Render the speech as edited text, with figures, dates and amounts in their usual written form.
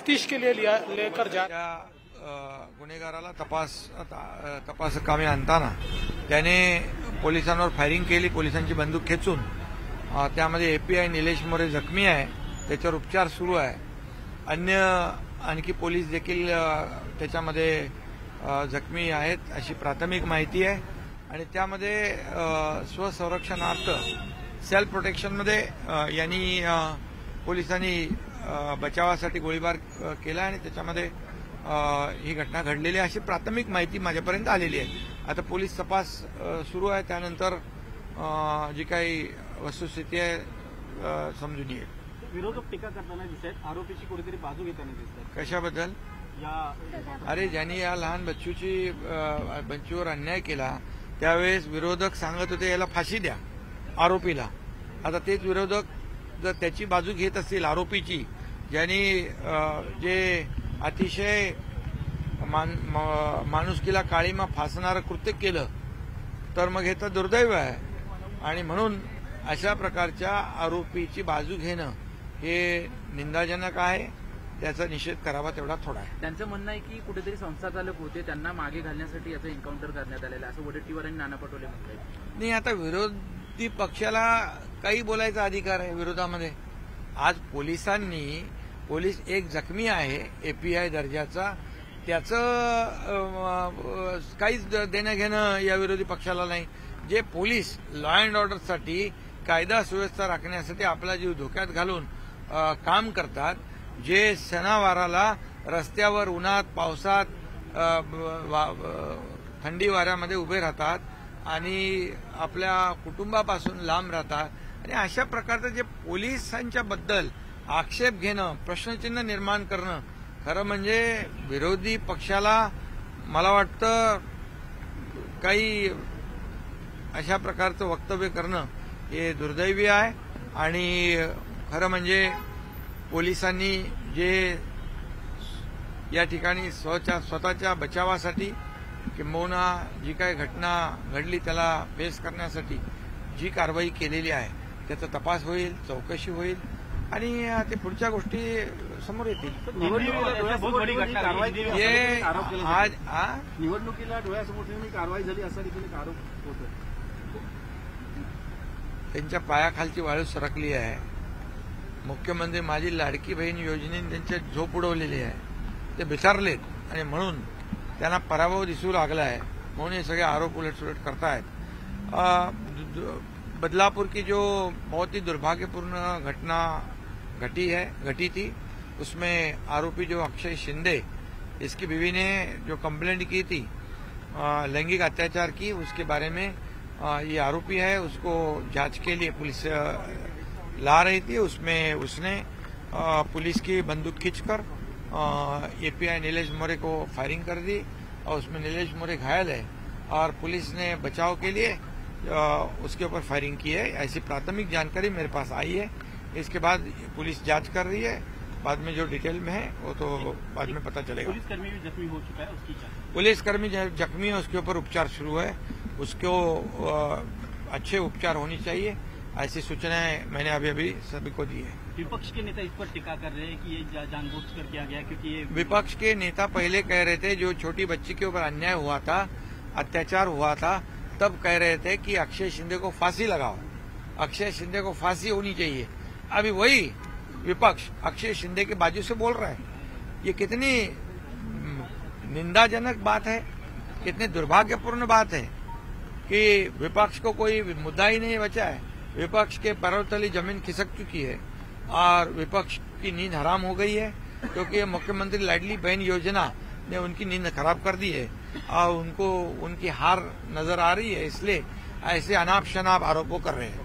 तफ्तीश के लिए लेकर जा गुन्हेगाराला तपास कामी आणताना त्याने पोलिसांवर फायरिंग केली, पोलिसांची बंदूक खेचून। त्यामध्ये एपीआय निलेश मोरे जखमी आहे, त्याच्यावर उपचार सुरू आहे। आणखी पोलीस देखील त्याच्यामध्ये जखमी आहेत अशी प्राथमिक माहिती आहे आणि त्यामध्ये स्वसंरक्षणार्थ सेल्फ प्रोटेक्शनमध्ये यांनी पोलिसांनी बचावासाठी गोळीबार केला आणि त्याच्यामध्ये ही घटना घडलेली आहे अशी प्राथमिक माहिती माझ्यापर्यंत आलेली आहे। आता पोलीस तपास सुरू आहे, त्यानंतर जी काही वस्तुस्थिती आहे समजून येईल। विरोधक टीका करताना दिसत आरोपीची कुठेतरी बाजू घेताना दिसतात, कशाबद्दल? अरे ज्यांनी या लहान बच्चूवर अन्याय केला त्यावेळेस विरोधक सांगत होते याला फाशी द्या आरोपीला। आता तेच विरोधक जर त्याची बाजू घेत असतील आरोपीची, ज्यांनी जे अतिशय माणुसकीला काळीमा फासणारं कृत्य केलं, तर मग हे तर दुर्दैव आहे। आणि म्हणून अशा प्रकारच्या आरोपीची बाजू घेणं हे निंदाजनक आहे, त्याचा निषेध करावा तेवढा थोडा आहे। त्यांचं म्हणणं आहे की कुठेतरी संस्था चालक होते, त्यांना मागे घालण्यासाठी याचं एन्काउंटर करण्यात आलेलं आहे असं वडेट्टीवार आणि नाना पटोले म्हणतात। नाही, आता विरोधी पक्षाला काही बोलायचा अधिकार आहे विरोधामध्ये। आज पोलीस एक जखमी आहे एपीआय दर्जाचा, त्याचं काहीच देणं घेणं या विरोधी पक्षाला नाही। जे पोलीस लॉ अँड ऑर्डरसाठी, कायदा सुव्यवस्था राखण्यासाठी आपला जीव धोक्यात घालून काम करतात, जे सणावाराला रस्त्यावर उन्हात पावसात थंडी वाऱ्यामध्ये उभे राहतात आणि आपल्या कुटुंबापासून लांब राहतात, आणि अशा प्रकारचं जे पोलिसांच्या बद्दल आक्षेप घेणं, प्रश्नचिन्ह निर्माण करणं, खरं म्हणजे विरोधी पक्षाला मला वाटतं काही अशा प्रकारचं वक्तव्य करणं हे दुर्दैवी आहे। आणि खरं म्हणजे पोलिसांनी जे या ठिकाणी स्वतःच्या बचावासाठी किंबहुना जी काही घटना घडली त्याला फेस करण्यासाठी जी कारवाई केलेली आहे त्याचा तपास होईल, चौकशी होईल आणि ते पुढच्या गोष्टी समोर येतील। निवडणुकीला डोळ्यासमोर कारवाई झाली असा देखील आरोप होतो। त्यांच्या पायाखालची वाळू सरकली आहे। मुख्यमंत्री माझी लाडकी बहीण योजनेने त्यांच्या झोप उडवलेली आहे, ते बिचारलेत आणि म्हणून त्यांना पराभव दिसू लागला है, म्हणून हे सगळे आरोप उलटसुलट करतायत। बदलापुर की जो बहुत ही दुर्भाग्यपूर्ण घटना घटी थी, उसमें आरोपी जो अक्षय शिंदे, इसकी बीवी ने जो कंप्लेंट की थी लैंगिक अत्याचार की, उसके बारे में ये आरोपी है, उसको जांच के लिए पुलिस ला रही थी। उसमें उसने पुलिस की बंदूक खींचकर एपीआई नीलेश मोरे को फायरिंग कर दी और उसमें नीलेश मोरे घायल है और पुलिस ने बचाव के लिए उसके ऊपर फायरिंग की है, ऐसी प्राथमिक जानकारी मेरे पास आई है। इसके बाद पुलिस जांच कर रही है, बाद में जो डिटेल में है वो तो बाद में पता चलेगा। पुलिसकर्मी भी जख्मी हो चुका है, उसकी पुलिसकर्मी जख्मी है, उसके ऊपर उपचार शुरू है, उसको अच्छे उपचार होनी चाहिए, ऐसी सूचनाएं मैंने अभी सभी को दी है। विपक्ष के नेता इस पर टीका कर रहे हैं कि ये जानबूझकर किया गया, क्योंकि ये विपक्ष के नेता पहले कह रहे थे जो छोटी बच्ची के ऊपर अन्याय हुआ था, अत्याचार हुआ था, तब कह रहे थे कि अक्षय शिंदे को फांसी लगाओ, अक्षय शिंदे को फांसी होनी चाहिए। अभी वही विपक्ष अक्षय शिंदे के बाजू से बोल रहा है। ये कितनी निंदाजनक बात है, कितनी दुर्भाग्यपूर्ण बात है कि विपक्ष को कोई मुद्दा ही नहीं बचा है। विपक्ष के पैरों तले जमीन खिसक चुकी है और विपक्ष की नींद हराम हो गई है, क्योंकि मुख्यमंत्री लाडली बहन योजना ने उनकी नींद खराब कर दी है और उनको उनकी हार नजर आ रही है, इसलिए ऐसे अनाप शनाप आरोपों कर रहे हैं।